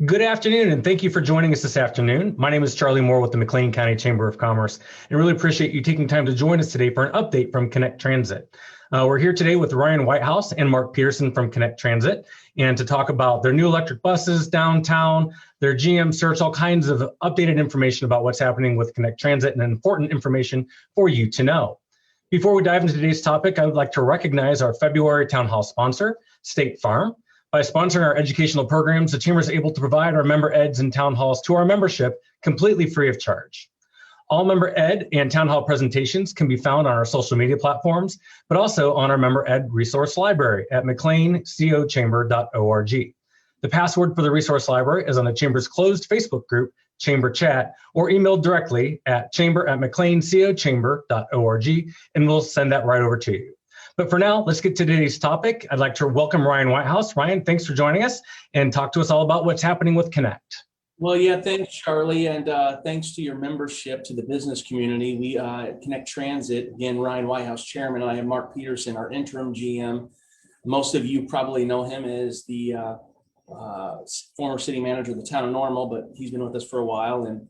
Good afternoon, and thank you for joining us this afternoon. My name is Charlie Moore with the McLean County Chamber of Commerce, and really appreciate you taking time to join us today for an update from Connect Transit. We're here today with Ryan Whitehouse and Mark Peterson from Connect Transit, and to talk about their new electric buses downtown, their GM search, all kinds of updated information about what's happening with Connect Transit and important information for you to know. Before we dive into today's topic, I would like to recognize our February Town Hall sponsor, State Farm. By sponsoring our educational programs, the Chamber is able to provide our member eds and town halls to our membership completely free of charge. All member ed and town hall presentations can be found on our social media platforms, but also on our member ed resource library at mcleancochamber.org. The password for the resource library is on the Chamber's closed Facebook group, Chamber Chat, or emailed directly at chamber@mcleancochamber.org, and we'll send that right over to you. But for now, let's get to today's topic. I'd like to welcome Ryan Whitehouse. Ryan, thanks for joining us and talk to us all about what's happening with Connect. Well, yeah, thanks, Charlie, and thanks to your membership to the business community. We Connect Transit, again, Ryan Whitehouse, chairman, and I have Mark Peterson, our interim GM. Most of you probably know him as the former city manager of the town of Normal, but he's been with us for a while. And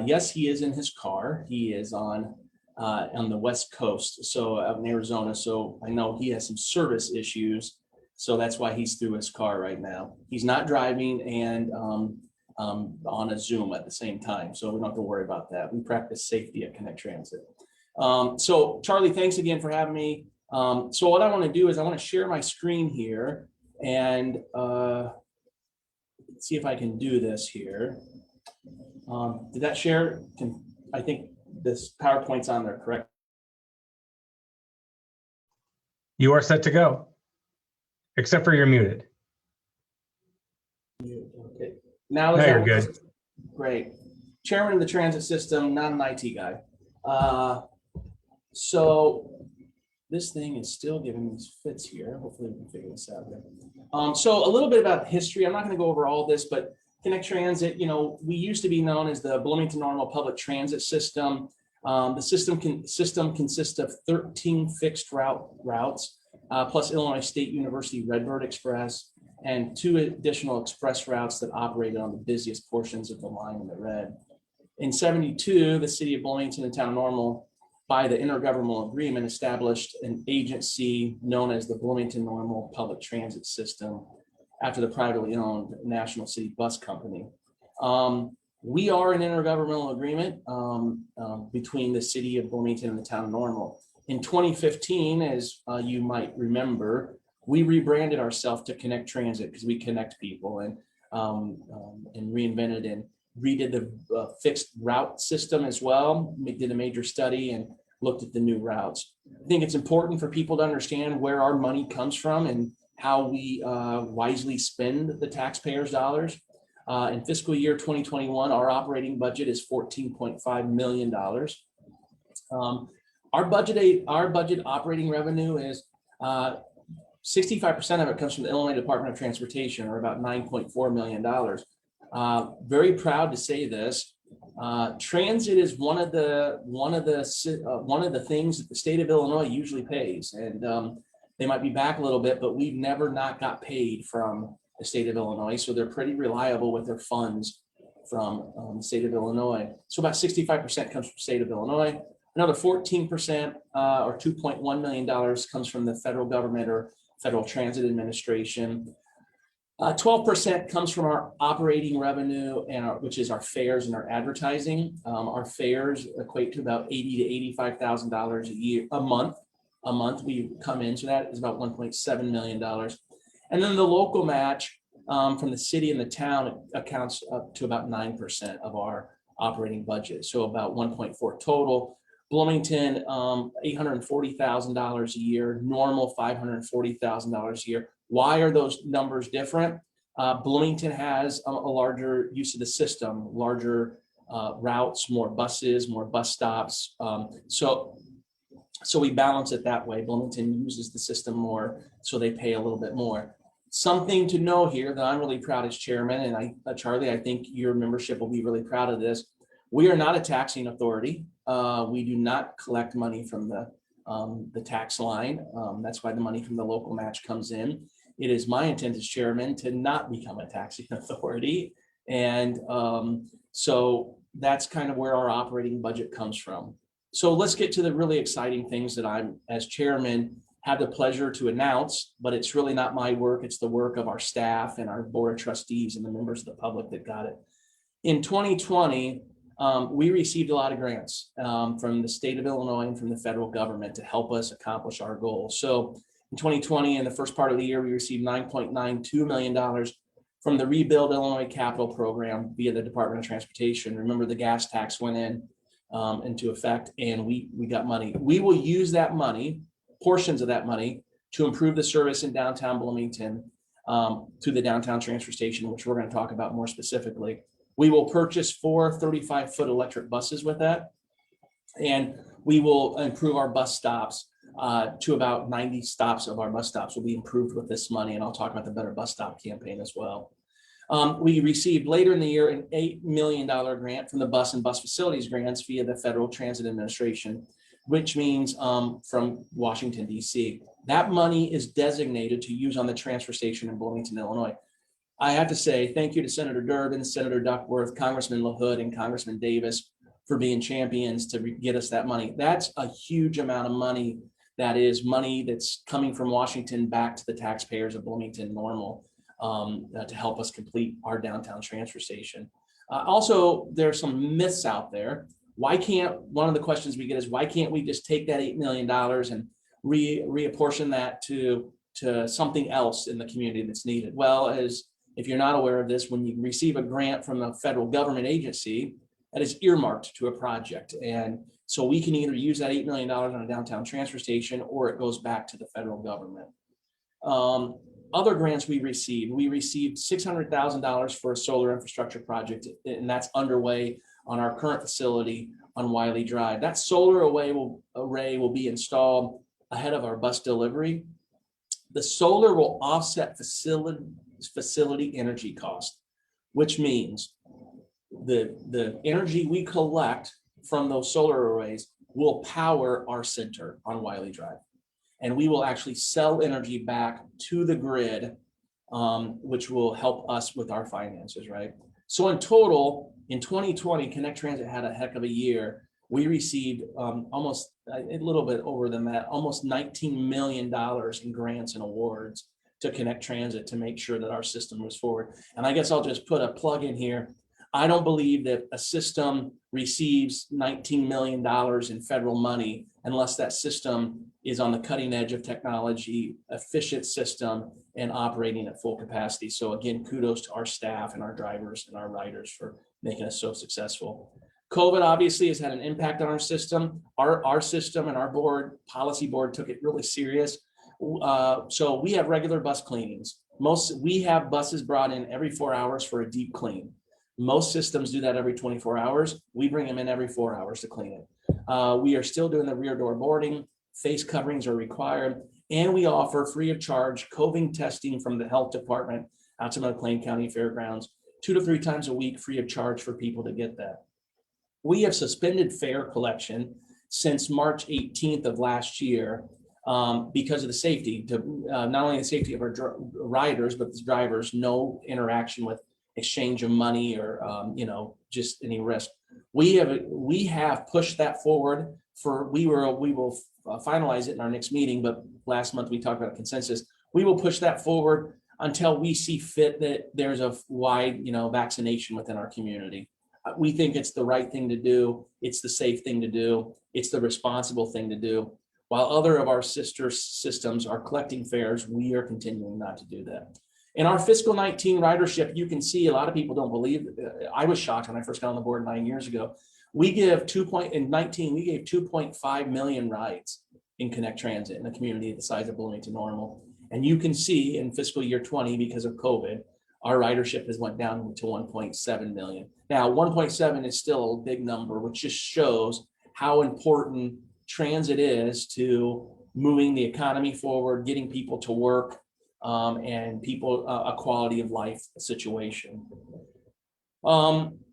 yes, he is in his car. He is on the West Coast, so out in Arizona. So I know he has some service issues. So that's why he's through his car right now. He's not driving and on a Zoom at the same time. So we don't have to worry about that. We practice safety at Connect Transit. So Charlie, thanks again for having me. So what I want to do is I want to share my screen here and see if I can do this here. Did that share? I think this PowerPoint's on there, correct? You are set to go, except for you're muted. Okay. Now you're good. Great. Chairman of the transit system, not an IT guy. So this thing is still giving me fits here. Hopefully we can figure this out here. So a little bit about history. I'm not going to go over all this, but Connect Transit, we used to be known as the Bloomington Normal Public Transit System. The system consists of 13 fixed routes, plus Illinois State University Redbird Express, and 2 additional express routes that operated on the busiest portions of the line in the red. In '72, the city of Bloomington and town of Normal, by the intergovernmental agreement, established an agency known as the Bloomington Normal Public Transit System after the privately owned National City Bus Company. We are an intergovernmental agreement between the city of Bloomington and the town of Normal. In 2015, as you might remember, we rebranded ourselves to Connect Transit because we connect people and reinvented and redid the fixed route system as well. We did a major study and looked at the new routes. I think it's important for people to understand where our money comes from and how we wisely spend the taxpayers' dollars. In fiscal year 2021, our operating budget is $14.5 million. Our budget operating revenue is 65% of it comes from the Illinois Department of Transportation, or about $9.4 million. Very proud to say this. Transit is one of the things that the state of Illinois usually pays, and they might be back a little bit, but we've never not got paid from the state of Illinois, so they're pretty reliable with their funds from the state of Illinois. So about 65% comes from the state of Illinois. Another 14% or $2.1 million comes from the federal government or Federal Transit Administration. 12% comes from our operating revenue, which is our fares and our advertising. Our fares equate to about $80,000 to $85,000 a month. We come in, so that is about $1.7 million. And then the local match from the city and the town accounts up to about 9% of our operating budget, so about 1.4 total. Bloomington, $840,000 a year, Normal $540,000 a year. Why are those numbers different? Bloomington has a larger use of the system, larger routes, more buses, more bus stops. So we balance it that way. Bloomington uses the system more, so they pay a little bit more. Something to know here that I'm really proud as chairman, and Charlie, I think your membership will be really proud of this. We are not a taxing authority. We do not collect money from the tax line. That's why the money from the local match comes in. It is my intent as chairman to not become a taxing authority. And so that's kind of where our operating budget comes from. So let's get to the really exciting things that I'm, as chairman, have the pleasure to announce, but it's really not my work. It's the work of our staff and our board of trustees and the members of the public that got it. In 2020, we received a lot of grants from the state of Illinois and from the federal government to help us accomplish our goals. So in 2020, in the first part of the year, we received $9.92 million from the Rebuild Illinois Capital Program via the Department of Transportation. Remember, the gas tax went into effect, and we got money. We will use that money, portions of that money, to improve the service in downtown Bloomington to the downtown transfer station, which we're going to talk about more specifically. We will purchase 4 35-foot electric buses with that, and we will improve our bus stops to about 90 stops of our bus stops will be improved with this money, and I'll talk about the Better Bus Stop campaign as well. We received later in the year an $8 million grant from the Bus and Bus Facilities Grants via the Federal Transit Administration, which means from Washington, D.C. That money is designated to use on the transfer station in Bloomington, Illinois. I have to say thank you to Senator Durbin, Senator Duckworth, Congressman LaHood, and Congressman Davis for being champions to get us that money. That's a huge amount of money. That is money that's coming from Washington back to the taxpayers of Bloomington Normal to help us complete our downtown transfer station. Also, there's some myths out there. One of the questions we get is, why can't we just take that $8 million and reapportion that to something else in the community that's needed? Well, if you're not aware of this, when you receive a grant from a federal government agency, that is earmarked to a project. And so we can either use that $8 million on a downtown transfer station, or it goes back to the federal government. Other grants we received $600,000 for a solar infrastructure project, and that's underway on our current facility on Wiley Drive. That solar array will be installed ahead of our bus delivery. The solar will offset facility energy cost, which means the energy we collect from those solar arrays will power our center on Wiley Drive. And we will actually sell energy back to the grid, which will help us with our finances, right? So in total, in 2020, Connect Transit had a heck of a year. We received almost a little bit over than that, almost $19 million in grants and awards to Connect Transit to make sure that our system moves forward. And I guess I'll just put a plug in here. I don't believe that a system receives $19 million in federal money unless that system is on the cutting edge of technology, efficient system, and operating at full capacity. So again, kudos to our staff and our drivers and our riders for making us so successful. COVID obviously has had an impact on our system. Our system and our policy board took it really serious. So we have regular bus cleanings. We have buses brought in every 4 hours for a deep clean. Most systems do that every 24 hours. We bring them in every 4 hours to clean it. We are still doing the rear door boarding. Face coverings are required. And we offer free of charge COVID testing from the health department out to McLean County Fairgrounds 2 to 3 times a week, free of charge for people to get that. We have suspended fare collection since March 18th of last year because of the safety, not only the safety of our riders, but the drivers, no interaction with exchange of money or just any risk. We have pushed that forward we will finalize it in our next meeting, but last month we talked about a consensus. We will push that forward until we see fit that there's a wide vaccination within our community. We think it's the right thing to do. It's the safe thing to do. It's the responsible thing to do. While other of our sister systems are collecting fares, we are continuing not to do that. In our fiscal 19 ridership, you can see a lot of people don't believe. I was shocked when I first got on the board 9 years ago. We gave 2.5 million rides in Connect Transit in a community the size of Bloomington Normal. And you can see in fiscal year 20, because of COVID, our ridership has went down to 1.7 million. Now, 1.7 is still a big number, which just shows how important transit is to moving the economy forward, getting people to work, and people a quality of life situation.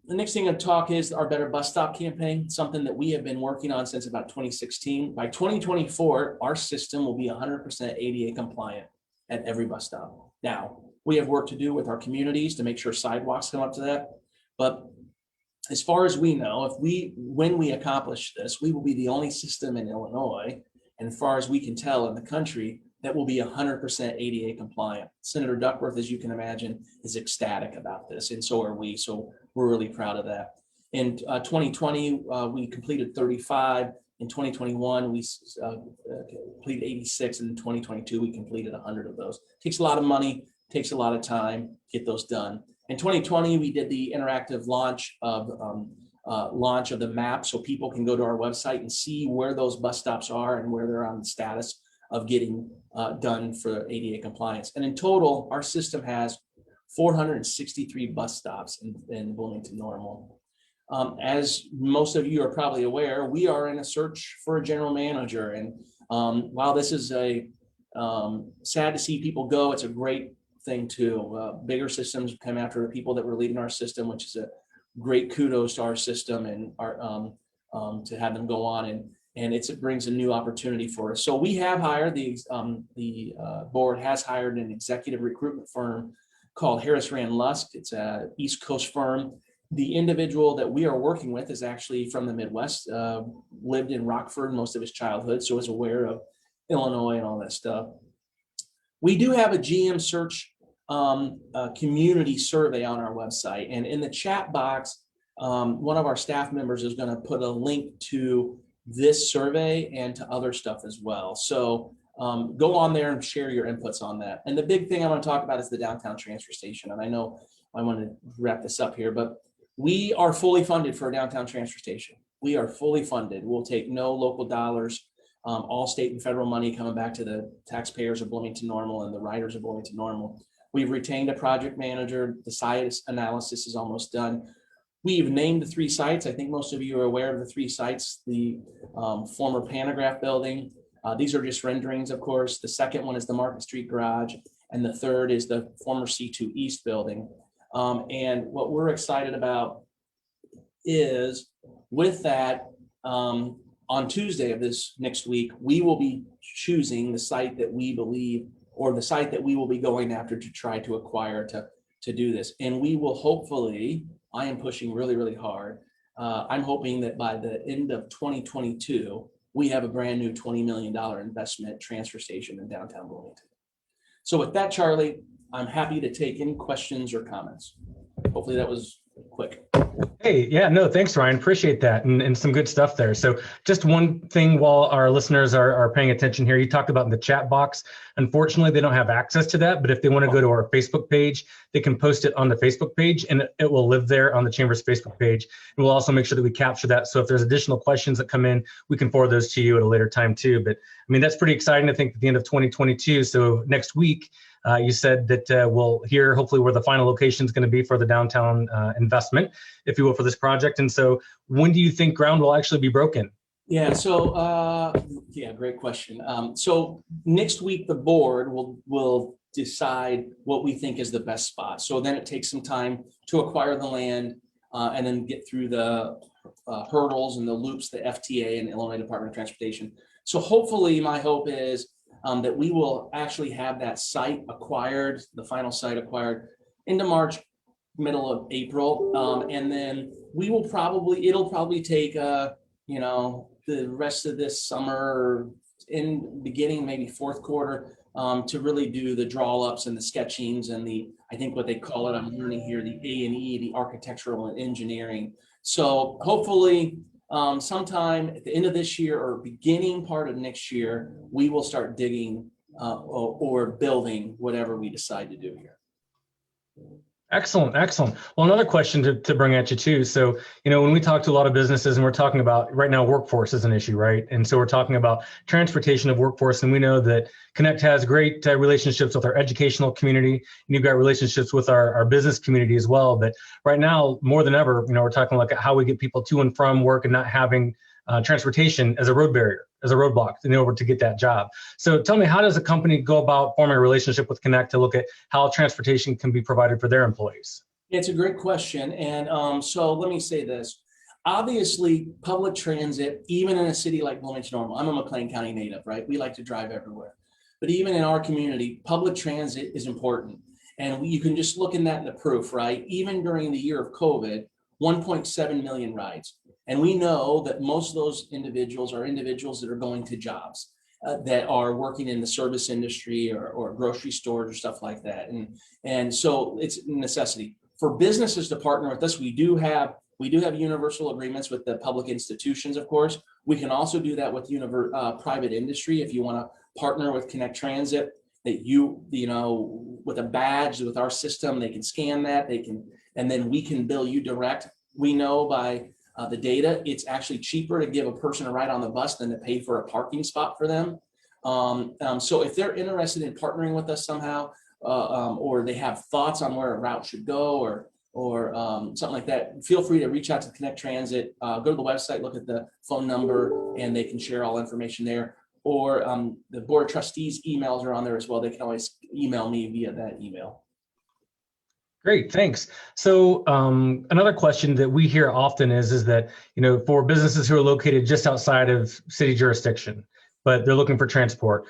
The next thing I'll talk is our Better Bus Stop campaign, something that we have been working on since about 2016. By 2024, our system will be 100% ADA compliant at every bus stop. Now, We have work to do with our communities to make sure sidewalks come up to that. But as far as we know, when we accomplish this, we will be the only system in Illinois, and as far as we can tell in the country, that will be 100% ADA compliant. Senator Duckworth, as you can imagine, is ecstatic about this, and so are we. So we're really proud of that. In 2020, we completed 35. In 2021, we completed 86. And in 2022, we completed 100 of those. Takes a lot of money, takes a lot of time to get those done. In 2020, we did the interactive launch of the map, so people can go to our website and see where those bus stops are and where they're on the status of getting done for ADA compliance. And in total, our system has 463 bus stops in Bloomington Normal. As most of you are probably aware, we are in a search for a general manager. And while this is sad to see people go, it's a great thing too. Bigger systems come after people that were leading our system, which is a great kudos to our system and our to have them go on, and it brings a new opportunity for us. So we have hired the board has hired an executive recruitment firm called Harris Rand Lusk. It's a East Coast firm. The individual that we are working with is actually from the Midwest, lived in Rockford most of his childhood, so is aware of Illinois and all that stuff. We do have a GM search community survey on our website, and in the chat box, one of our staff members is going to put a link to this survey and to other stuff as well. So go on there and share your inputs on that. And the big thing I want to talk about is the downtown transfer station. And I know I want to wrap this up here, but we are fully funded for a downtown transfer station. We are fully funded. We'll take no local dollars, all state and federal money coming back to the taxpayers of Bloomington Normal and the riders of Bloomington Normal. We've retained a project manager. The site analysis is almost done. We've named the 3 sites. I think most of you are aware of the 3 sites. The former Panagraph building. These are just renderings, of course. The second one is the Market Street Garage. And the third is the former C2 East building. And what we're excited about is with that, on Tuesday of this next week, we will be choosing the site that we believe, or the site that we will be going after to try to acquire to do this. And we will hopefully, I am pushing really, really hard. I'm hoping that by the end of 2022, we have a brand new $20 million investment transfer station in downtown Bloomington. So with that, Charlie, I'm happy to take any questions or comments. Hopefully that was quick. Hey, yeah, no, thanks, Ryan. Appreciate that. And some good stuff there. So just one thing while our listeners are paying attention here, you talked about in the chat box. Unfortunately, they don't have access to that, but if they want to go to our Facebook page, they can post it on the Facebook page and it will live there on the Chamber's Facebook page. And we'll also make sure that we capture that. So if there's additional questions that come in, we can forward those to you at a later time too. But I mean, that's pretty exciting, I think, at the end of 2022. So next week, you said that we'll hear hopefully where the final location is going to be for the downtown investment, if you will, for this project. And so when do you think ground will actually be broken? Yeah, so great question. So next week, the board will decide what we think is the best spot. So then it takes some time to acquire the land and then get through the hurdles and the loops, the FTA and Illinois Department of Transportation. So hopefully my hope is that we will actually have that site acquired, the final site acquired into March, middle of April. And then it'll probably take, the rest of this summer or in beginning, maybe fourth quarter, to really do the draw ups and the sketchings and I think what they call it, I'm learning here, the A&E, the architectural and engineering. So hopefully, sometime at the end of this year or beginning part of next year, we will start digging or building whatever we decide to do here. Excellent, excellent. Well, another question to bring at you too. So, when we talk to a lot of businesses and we're talking about right now, workforce is an issue, right? And so we're talking about transportation of workforce. And we know that Connect has great relationships with our educational community, and you've got relationships with our business community as well. But right now, more than ever, we're talking like how we get people to and from work and not having transportation as a road barrier, as a roadblock in order to get that job. So tell me, how does a company go about forming a relationship with Connect to look at how transportation can be provided for their employees? It's a great question. And so let me say this. Obviously, public transit, even in a city like Bloomington Normal, I'm a McLean County native, right? We like to drive everywhere. But even in our community, public transit is important. And you can just look in that in the proof, right? Even during the year of COVID, 1.7 million rides. And we know that most of those individuals are individuals that are going to jobs that are working in the service industry or grocery stores or stuff like that. And so it's a necessity for businesses to partner with us. We do have universal agreements with the public institutions, of course. We can also do that with private industry. If you want to partner with Connect Transit, that you know, with a badge, with our system, they can scan that, and then we can bill you direct. We know by the data, it's actually cheaper to give a person a ride on the bus than to pay for a parking spot for them. So if they're interested in partnering with us somehow, or they have thoughts on where a route should go, or something like that, feel free to reach out to Connect Transit. Go to the website, look at the phone number, and they can share all information there. Or the Board of Trustees emails are on there as well. They can always email me via that email. Great, thanks. So another question that we hear often is that, you know, for businesses who are located just outside of city jurisdiction, but they're looking for transport,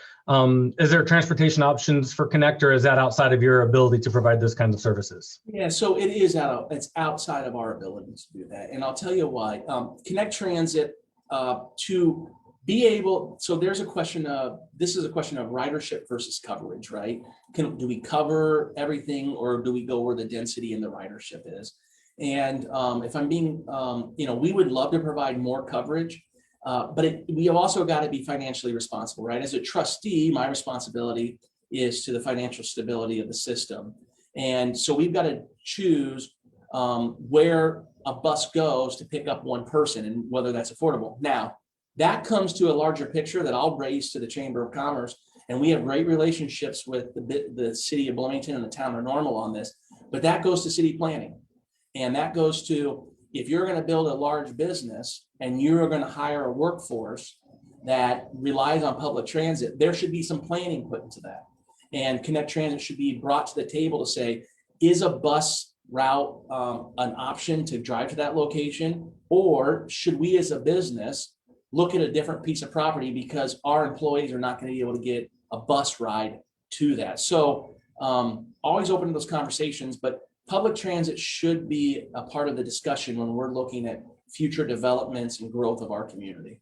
is there transportation options for Connect, or is that outside of your ability to provide those kinds of services? Yeah, so it's outside of our ability to do that. And I'll tell you why. Connect Transit, to be able, so there's a question of, this is a question of ridership versus coverage, right? Do we cover everything, or do we go where the density in the ridership is? And if I'm being, you know, we would love to provide more coverage, but we have also got to be financially responsible, right? As a trustee, my responsibility is to the financial stability of the system. And so we've got to choose where a bus goes to pick up one person and whether that's affordable. Now, that comes to a larger picture that I'll raise to the Chamber of Commerce. And we have great relationships with the city of Bloomington and the town of Normal on this, but that goes to city planning. And that goes to, if you're going to build a large business and you're going to hire a workforce that relies on public transit, there should be some planning put into that. And Connect Transit should be brought to the table to say, is a bus route an option to drive to that location? Or should we as a business look at a different piece of property because our employees are not going to be able to get a bus ride to that? So always open to those conversations, but public transit should be a part of the discussion when we're looking at future developments and growth of our community.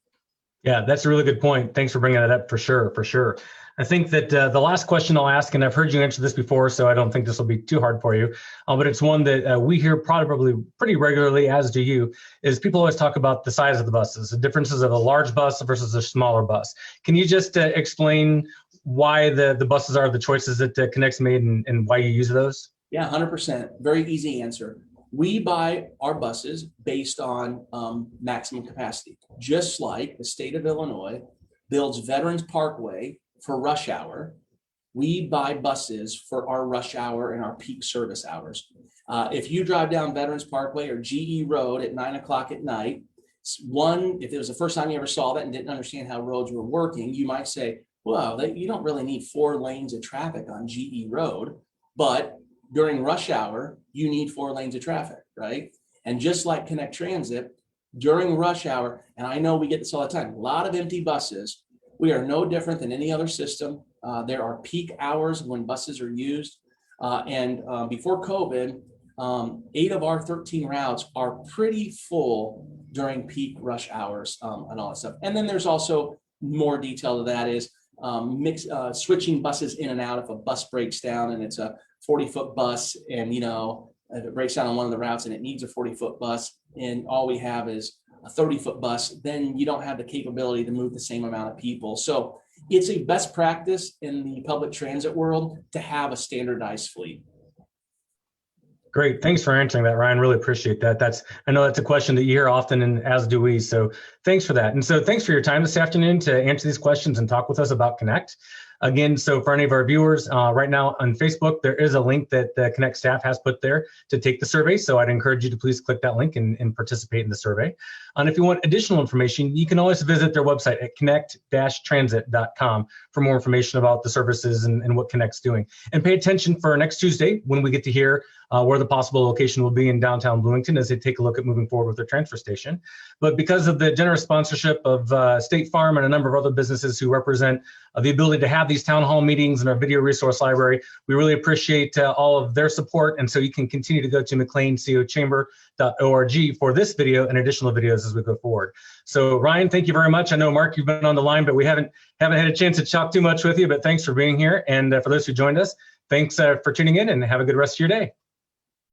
Yeah, that's a really good point. Thanks for bringing that up, for sure, for sure. I think that the last question I'll ask, and I've heard you answer this before, so I don't think this will be too hard for you, but it's one that we hear probably pretty regularly, as do you, is people always talk about the size of the buses, the differences of a large bus versus a smaller bus. Can you just explain why the buses are the choices that Connect's made and why you use those? Yeah, 100%. Very easy answer. We buy our buses based on maximum capacity, just like the state of Illinois builds Veterans Parkway for rush hour. We buy buses for our rush hour and our peak service hours. If you drive down Veterans Parkway or GE Road at 9 o'clock at night, if it was the first time you ever saw that and didn't understand how roads were working, you might say, well, you don't really need 4 lanes of traffic on GE Road, but during rush hour, you need 4 lanes of traffic, right? And just like Connect Transit, during rush hour, and I know we get this all the time, a lot of empty buses. We are no different than any other system. There are peak hours when buses are used. And before COVID, 8 of our 13 routes are pretty full during peak rush hours and all that stuff. And then there's also more detail to that is switching buses in and out if a bus breaks down and it's a 40-foot bus, and you know, if it breaks down on one of the routes and it needs a 40-foot bus and all we have is a 30-foot bus, then you don't have the capability to move the same amount of people. So it's a best practice in the public transit world to have a standardized fleet. Great. Thanks for answering that, Ryan. Really appreciate that. I know that's a question that you hear often, and as do we. So thanks for that. And so thanks for your time this afternoon to answer these questions and talk with us about Connect. Again, so for any of our viewers, right now on Facebook, there is a link that the Connect staff has put there to take the survey. So I'd encourage you to please click that link and participate in the survey. And if you want additional information, you can always visit their website at connect-transit.com, for more information about the services and what Connect's doing. And pay attention for next Tuesday when we get to hear where the possible location will be in downtown Bloomington as they take a look at moving forward with their transfer station. But because of the generous sponsorship of State Farm and a number of other businesses who represent the ability to have these town hall meetings in our video resource library, we really appreciate all of their support. And so you can continue to go to McLeanCOChamber.org for this video and additional videos as we go forward. So Ryan, thank you very much. I know, Mark, you've been on the line, but we haven't had a chance to talk too much with you, but thanks for being here. And for those who joined us, thanks for tuning in and have a good rest of your day.